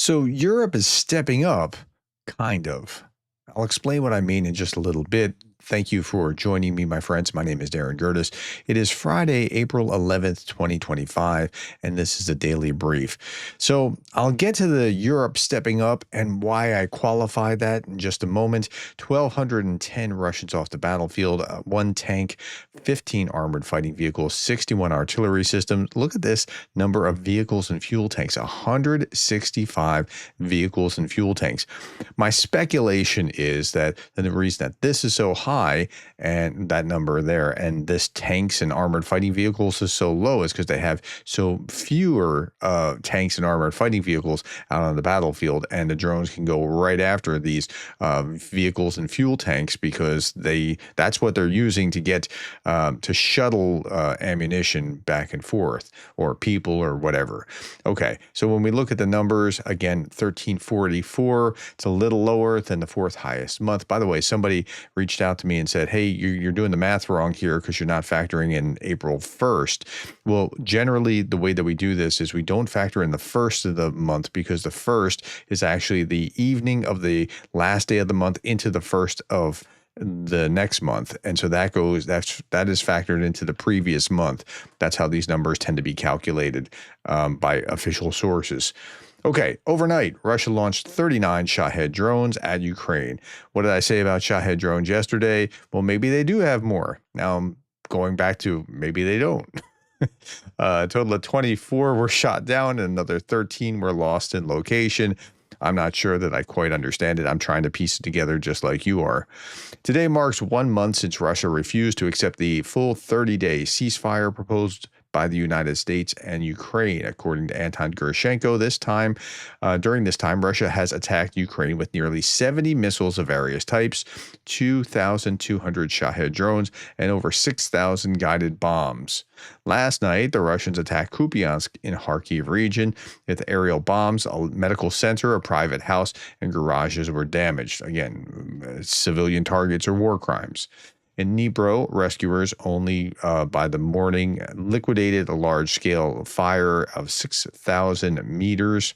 So Europe is stepping up, kind of. I'll explain what I mean in just a little bit. Thank you for joining me, my friends. My name is Gerdes. It is Friday, April 11th, 2025, and this is a daily brief. So I'll get to the Europe stepping up and why I qualify that in just a moment. 1,210 Russians off the battlefield, one tank, 15 armored fighting vehicles, 61 artillery systems. Look at this number of vehicles and fuel tanks, 165 vehicles and fuel tanks. My speculation is that the reason that this is so high and that number there and this tanks and armored fighting vehicles is so low is because they have so fewer tanks and armored fighting vehicles out on the battlefield, and the drones can go right after these vehicles and fuel tanks because that's what they're using to get to shuttle ammunition back and forth, or people or whatever. Okay, so when we look at the numbers, again, 1344, it's a little lower than the fourth highest month. By the way, somebody reached out to me and said, hey, you're doing the math wrong here because you're not factoring in April 1st. Well, generally, the way that we do this is we don't factor in the first of the month because the first is actually the evening of the last day of the month into the first of the next month. And so that is factored into the previous month. That's how these numbers tend to be calculated by official sources. Okay, overnight, Russia launched 39 Shahed drones at Ukraine. What did I say about Shahed drones yesterday? Well, maybe they do have more. Now I'm going back to maybe they don't. A total of 24 were shot down and another 13 were lost in location. I'm not sure that I quite understand it. I'm trying to piece it together just like you are. Today marks 1 month since Russia refused to accept the full 30-day ceasefire proposed by the United States and Ukraine, according to Anton Gershenko. During this time, Russia has attacked Ukraine with nearly 70 missiles of various types, 2,200 Shahed drones, and over 6,000 guided bombs. Last night, the Russians attacked Kupiansk in Kharkiv region with aerial bombs. A medical center, a private house, and garages were damaged. Again, civilian targets or war crimes. In Dnipro, rescuers only by the morning liquidated a large-scale fire of 6,000 meters,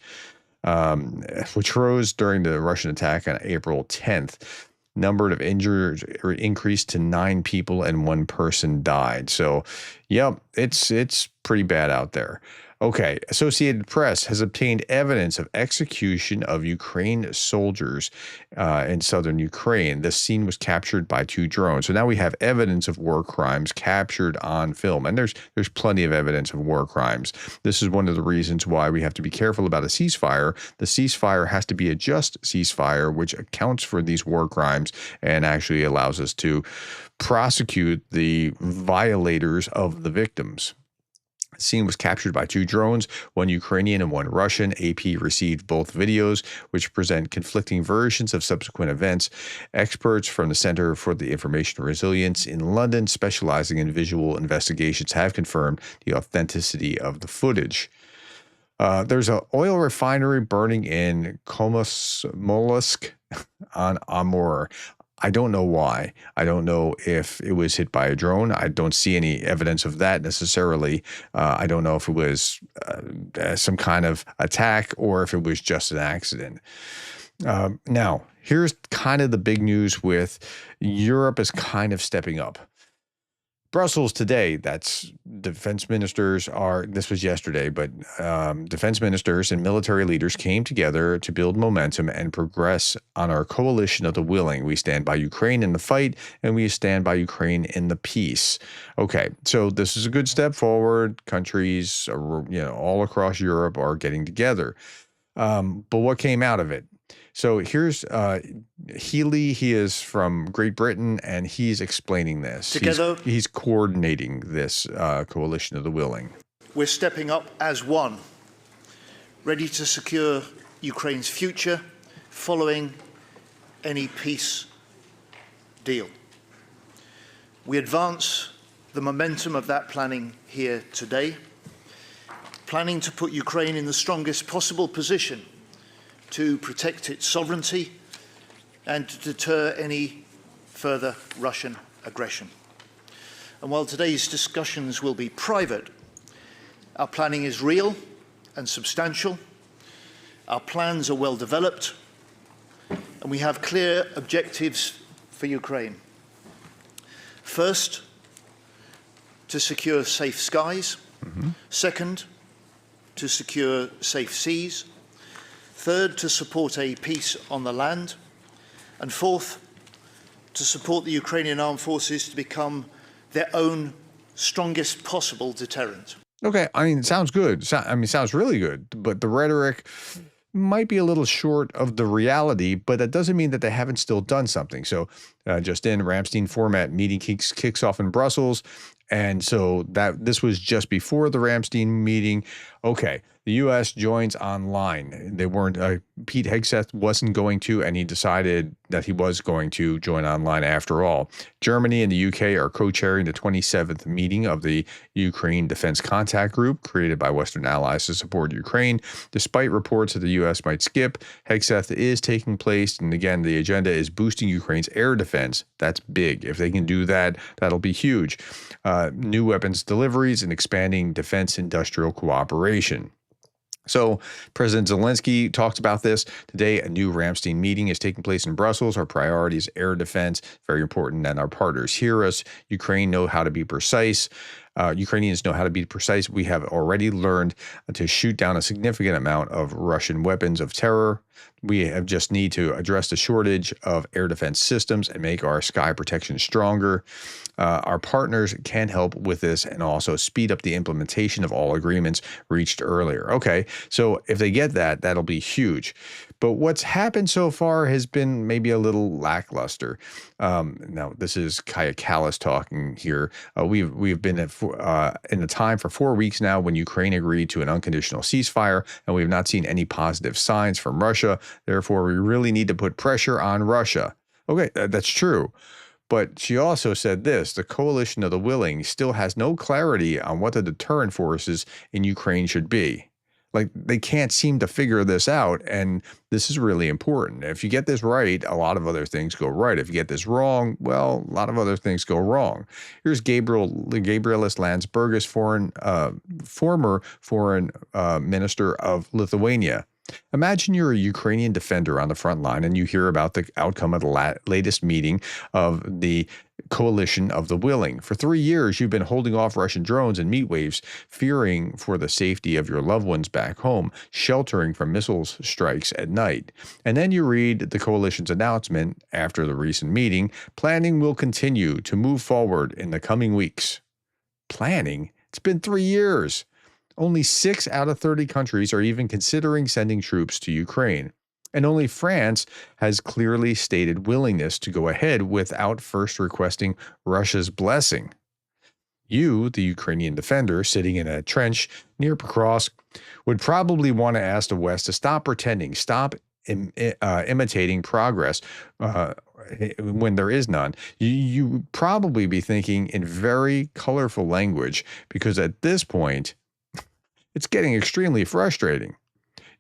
which rose during the Russian attack on April 10th. Number of injured increased to 9 people and 1 person died. So, yep, it's pretty bad out there. Okay, Associated Press has obtained evidence of execution of Ukraine soldiers in southern Ukraine. This scene was captured by 2 drones. So now we have evidence of war crimes captured on film, and there's plenty of evidence of war crimes. This is one of the reasons why we have to be careful about a ceasefire. The ceasefire has to be a just ceasefire, which accounts for these war crimes and actually allows us to prosecute the violators of the victims. The scene was captured by 2 drones, 1 Ukrainian and 1 Russian. AP received both videos, which present conflicting versions of subsequent events. Experts from the Center for the Information Resilience in London, specializing in visual investigations, have confirmed the authenticity of the footage. There's an oil refinery burning in Komsomolsk on Amur. I don't know why. I don't know if it was hit by a drone. I don't see any evidence of that necessarily. I don't know if it was some kind of attack or if it was just an accident. Now, here's kind of the big news with Europe is kind of stepping up. Brussels today, that's defense ministers this was yesterday, but defense ministers and military leaders came together to build momentum and progress on our coalition of the willing. We stand by Ukraine in the fight, and we stand by Ukraine in the peace. Okay, so this is a good step forward. Countries, all across Europe are getting together. But what came out of it? So here's Healy. He is from Great Britain, and he's explaining this. Together, he's coordinating this coalition of the willing. We're stepping up as one, ready to secure Ukraine's future following any peace deal. We advance the momentum of that planning here today, planning to put Ukraine in the strongest possible position to protect its sovereignty and to deter any further Russian aggression. And while today's discussions will be private, our planning is real and substantial, Our plans are well developed, and we have clear objectives for Ukraine. First, to secure safe skies. Second, to secure safe seas. Third, to support a peace on the land. And fourth, to support the Ukrainian armed forces to become their own strongest possible deterrent. Okay, I mean, it sounds good. It sounds really good, but the rhetoric might be a little short of the reality, but that doesn't mean that they haven't still done something. So just in Ramstein format meeting kicks off in Brussels. And so this was just before the Ramstein meeting. Okay, the U.S. joins online. They weren't, Pete Hegseth wasn't going to, and he decided that he was going to join online after all. Germany and the U.K. are co-chairing the 27th meeting of the Ukraine Defense Contact Group, created by Western allies to support Ukraine. Despite reports that the U.S. might skip, Hegseth is taking place, and again, the agenda is boosting Ukraine's air defense. That's big. If they can do that, that'll be huge. New weapons deliveries and expanding defense industrial cooperation. So President Zelensky talked about this today. A new Ramstein meeting is taking place in Brussels. Our priority is air defense. Very important that our partners hear us. Ukrainians know how to be precise. We have already learned to shoot down a significant amount of Russian weapons of terror. We just need to address the shortage of air defense systems and make our sky protection stronger. Our partners can help with this and also speed up the implementation of all agreements reached earlier. Okay, so if they get that, that'll be huge. But what's happened so far has been maybe a little lackluster. Now, this is Kaya Kallas talking here. We've been in the time for 4 weeks now when Ukraine agreed to an unconditional ceasefire, and we've not seen any positive signs from Russia. Therefore, we really need to put pressure on Russia. Okay, that's true. But she also said this: the coalition of the willing still has no clarity on what the deterrent forces in Ukraine should be. Like, they can't seem to figure this out, and this is really important. If you get this right, a lot of other things go right. If you get this wrong, well, a lot of other things go wrong. Here's Gabrielis Landsbergis, former foreign minister of Lithuania. Imagine you're a Ukrainian defender on the front line and you hear about the outcome of the latest meeting of the coalition of the willing. For 3 years, you've been holding off Russian drones and meat waves, fearing for the safety of your loved ones back home, sheltering from missile strikes at night. And then you read the coalition's announcement after the recent meeting: planning will continue to move forward in the coming weeks. Planning? It's been 3 years. Only 6 out of 30 countries are even considering sending troops to Ukraine. And only France has clearly stated willingness to go ahead without first requesting Russia's blessing. You, the Ukrainian defender sitting in a trench near Pokrovsk, would probably want to ask the West to stop pretending, stop imitating progress when there is none. You probably be thinking in very colorful language, because at this point, it's getting extremely frustrating.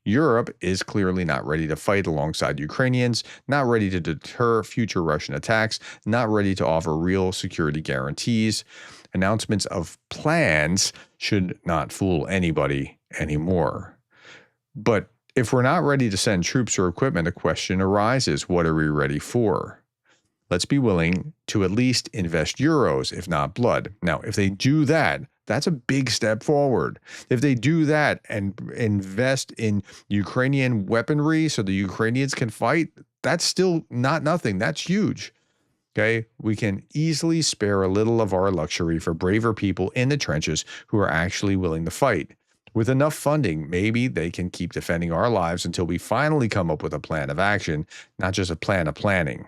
Europe is clearly not ready to fight alongside Ukrainians, not ready to deter future Russian attacks, not ready to offer real security guarantees. Announcements of plans should not fool anybody anymore. But if we're not ready to send troops or equipment, a question arises: what are we ready for? Let's be willing to at least invest euros, if not blood. Now, if they do that, that's a big step forward. If they do that and invest in Ukrainian weaponry so the Ukrainians can fight, that's still not nothing. That's huge. Okay, we can easily spare a little of our luxury for braver people in the trenches who are actually willing to fight. With enough funding, maybe they can keep defending our lives until we finally come up with a plan of action, not just a plan of planning.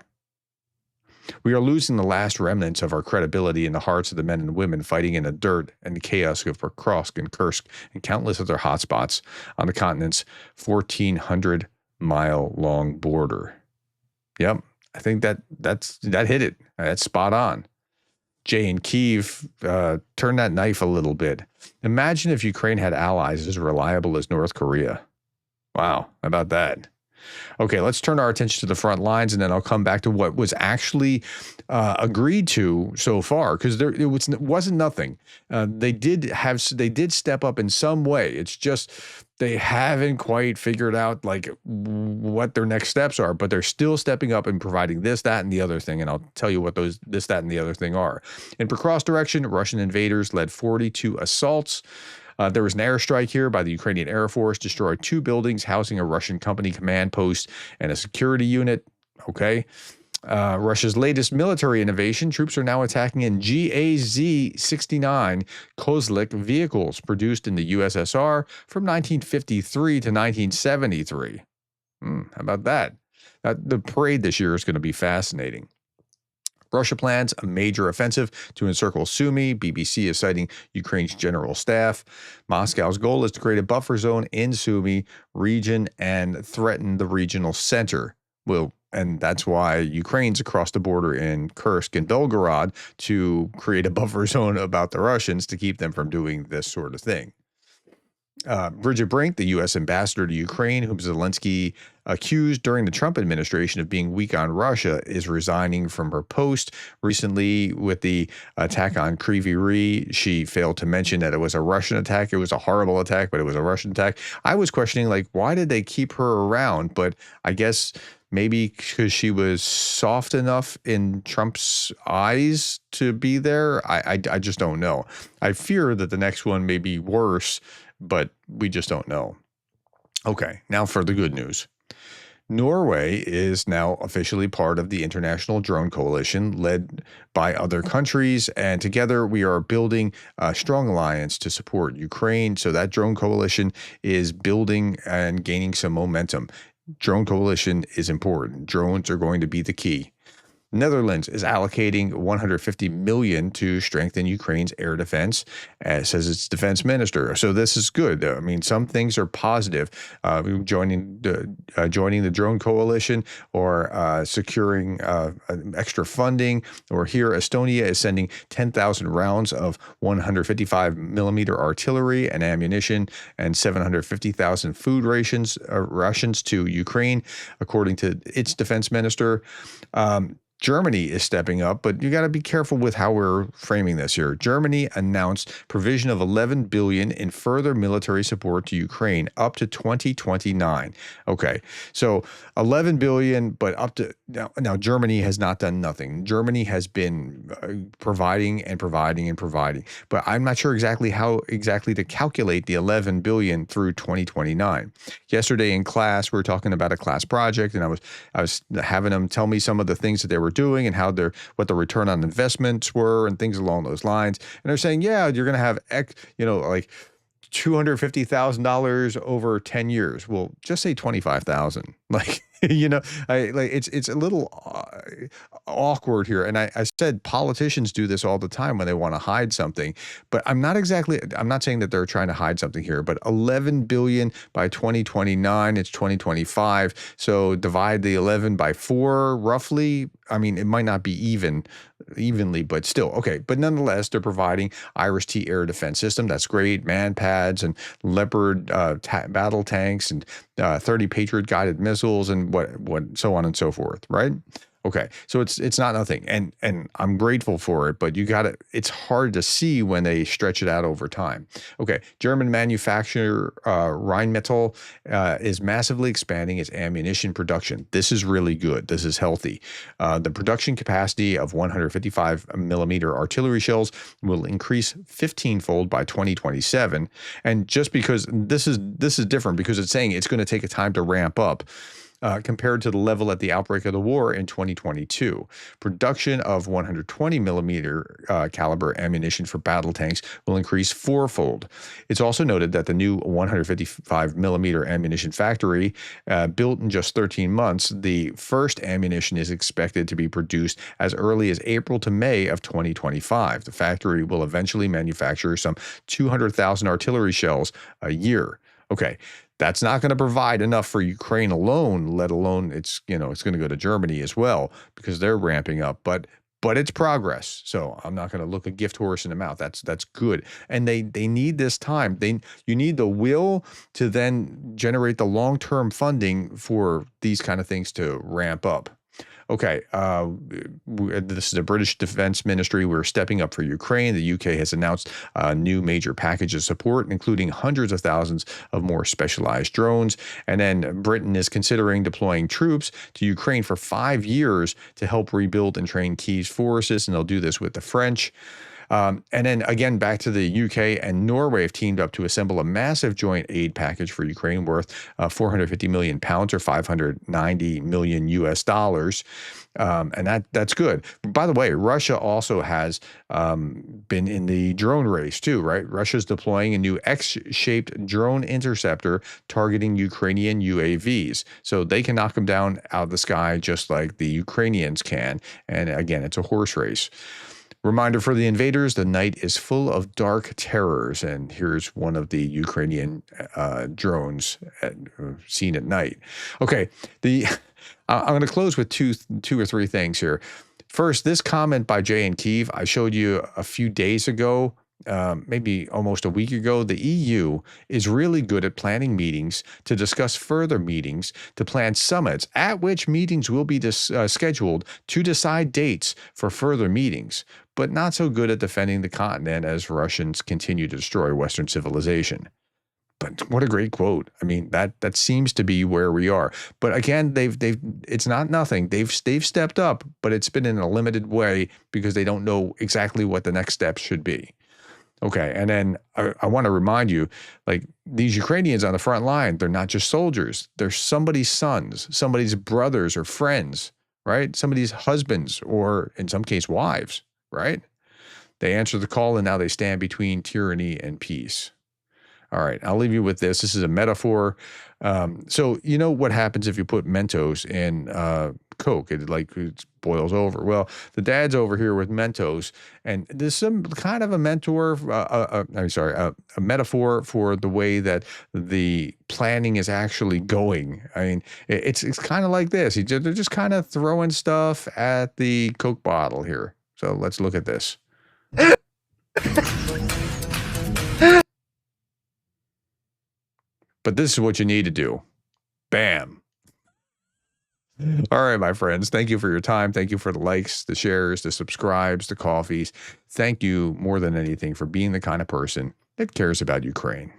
We are losing the last remnants of our credibility in the hearts of the men and women fighting in the dirt and the chaos of Pokrovsk and Kursk and countless other hotspots on the continent's 1,400-mile-long border. Yep, I think that hit it. That's spot on. Jay in Kyiv, turn that knife a little bit. Imagine if Ukraine had allies as reliable as North Korea. Wow, how about that? Okay, let's turn our attention to the front lines, and then I'll come back to what was actually agreed to so far, because wasn't nothing. They did step up in some way. It's just they haven't quite figured out like what their next steps are, but they're still stepping up and providing this, that, and the other thing. And I'll tell you what those this, that, and the other thing are. In cross direction, Russian invaders led 42 assaults. There was an airstrike here by the Ukrainian Air Force, destroyed 2 buildings housing a Russian company command post and a security unit. Okay. Russia's latest military innovation, troops are now attacking in GAZ-69 Kozlik vehicles produced in the USSR from 1953 to 1973. How about that? The parade this year is going to be fascinating. Russia plans a major offensive to encircle Sumy. BBC is citing Ukraine's general staff. Moscow's goal is to create a buffer zone in Sumy region and threaten the regional center. And that's why Ukraine's across the border in Kursk and Belgorod to create a buffer zone about the Russians to keep them from doing this sort of thing. Bridget Brink, the U.S. ambassador to Ukraine, whom Zelensky accused during the Trump administration of being weak on Russia, is resigning from her post. Recently, with the attack on Kryvyi Rih, she failed to mention that it was a Russian attack. It was a horrible attack, but it was a Russian attack. I was questioning, like, why did they keep her around? But I guess maybe because she was soft enough in Trump's eyes to be there. I just don't know. I fear that the next one may be worse, but we just don't know. Okay, now for the good news. Norway is now officially part of the International Drone Coalition led by other countries, and together we are building a strong alliance to support Ukraine. So that drone coalition is building and gaining some momentum. Drone coalition is important. Drones are going to be the key. Netherlands is allocating $150 million to strengthen Ukraine's air defense, says its defense minister. So this is good. I mean, some things are positive. Joining the drone coalition or securing extra funding. Or here, Estonia is sending 10,000 rounds of 155 millimeter artillery and ammunition and 750,000 food rations to Ukraine, according to its defense minister. Germany is stepping up, but you got to be careful with how we're framing this here. Germany announced provision of $11 billion in further military support to Ukraine up to 2029. Okay, so $11 billion, but up to now Germany has not done nothing. Germany has been providing and providing and providing, but I'm not sure exactly how to calculate the $11 billion through 2029. Yesterday in class, we were talking about a class project, and I was having them tell me some of the things that they were doing and what the return on investments were and things along those lines. And they're saying, yeah, you're going to have like $250,000 over 10 years. Well, just say 25,000. Like, it's a little awkward here. And I said politicians do this all the time when they want to hide something, but I'm not saying that they're trying to hide something here, but 11 billion by 2029, it's 2025. So divide the 11 by 4 roughly. I mean, it might not be evenly, but still okay. But nonetheless, they're providing Iris-T air defense system. That's great. Man pads and Leopard battle tanks and 30 Patriot guided missiles and what so on and so forth. Right. Okay, so it's not nothing, and I'm grateful for it, but it's hard to see when they stretch it out over time. Okay, German manufacturer Rheinmetall is massively expanding its ammunition production. This is really good. This is healthy. The production capacity of 155 millimeter artillery shells will increase 15-fold by 2027. And just because this is different because it's saying it's going to take a time to ramp up. Compared to the level at the outbreak of the war in 2022. Production of 120 millimeter caliber ammunition for battle tanks will increase 4-fold. It's also noted that the new 155 millimeter ammunition factory, built in just 13 months, the first ammunition is expected to be produced as early as April to May of 2025. The factory will eventually manufacture some 200,000 artillery shells a year. Okay. That's not going to provide enough for Ukraine alone, let alone it's going to go to Germany as well because they're ramping up. But but it's progress. So I'm not going to look a gift horse in the mouth. That's good. And they need this time. You need the will to then generate the long-term funding for these kind of things to ramp up. Okay, this is the British Defense Ministry. We're stepping up for Ukraine. The UK has announced a new major package of support, including hundreds of thousands of more specialized drones. And then Britain is considering deploying troops to Ukraine for 5 years to help rebuild and train Kyiv's forces, and they'll do this with the French. And then again, back to the UK and Norway have teamed up to assemble a massive joint aid package for Ukraine worth 450 million pounds or 590 million US dollars. And that's good. By the way, Russia also has been in the drone race too, right? Russia's deploying a new X-shaped drone interceptor targeting Ukrainian UAVs. So they can knock them down out of the sky just like the Ukrainians can. And again, it's a horse race. Reminder for the invaders, the night is full of dark terrors. And here's one of the Ukrainian drones seen at night. Okay, I'm going to close with two or three things here. First, this comment by Jay in Kyiv, I showed you a few days ago, maybe almost a week ago. The EU is really good at planning meetings to discuss further meetings, to plan summits, at which meetings will be scheduled to decide dates for further meetings, but not so good at defending the continent as Russians continue to destroy Western civilization. But what a great quote. I mean, that seems to be where we are. But again, it's not nothing. They've stepped up, but it's been in a limited way because they don't know exactly what the next steps should be. Okay, and then I want to remind you, like, these Ukrainians on the front line, they're not just soldiers. They're somebody's sons, somebody's brothers or friends, right? Somebody's husbands or, in some case, wives, right? They answer the call, and now they stand between tyranny and peace. All right, I'll leave you with this. This is a metaphor. So you know what happens if you put Mentos in Coke? It boils over. Well, the dad's over here with Mentos, and there's some kind of a metaphor for the way that the planning is actually going. I mean, it's kind of like this. They're just kind of throwing stuff at the Coke bottle here. So let's look at this. But this is what you need to do. Bam. All right, my friends. Thank you for your time. Thank you for the likes, the shares, the subscribes, the coffees. Thank you more than anything for being the kind of person that cares about Ukraine.